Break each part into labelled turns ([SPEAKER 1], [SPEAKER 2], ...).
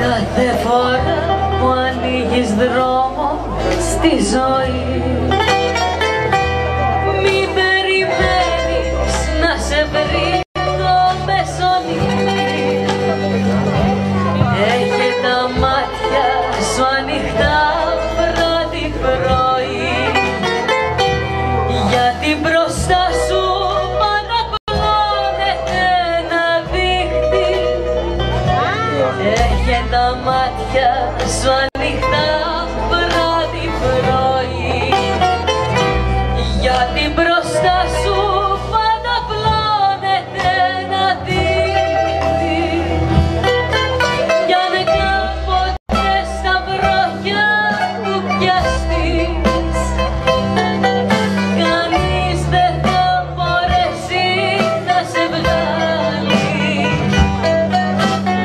[SPEAKER 1] Κάθε φορά που ανοίγεις δρόμο στη ζωή, μη περιμένεις να σε βρει το μεσονύχτη. Έχε τα μάτια σου ανοιχτά βράδυ πρωί, γιατί μπροστά σου παραπλώνεται ένα δίχτυ. Έχε τα μάτια σου ανοιχτά βράδυ πρωί, γιατί μπροστά σου παραπλώνεται ένα δίχτυ. Κι αν κάποτε στα βροχιά του πιαστείς, κανείς δεν θα μπορέσει να σε βγάλει.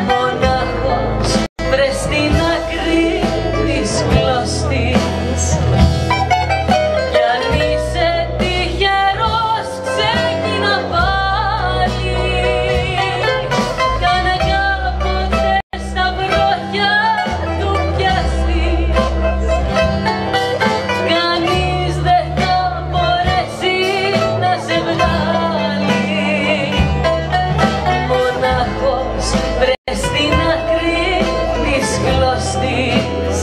[SPEAKER 1] Μονάχος βρες την άκρη της κλωστής, κι αν είσαι τυχερός ξεκινά πάλι. Κάνε κάποτε στα βροχιά του πιαστείς, κανείς δεν θα μπορέσει να σε βγάλει. Μονάχος βρες την άκρη της κλωστής.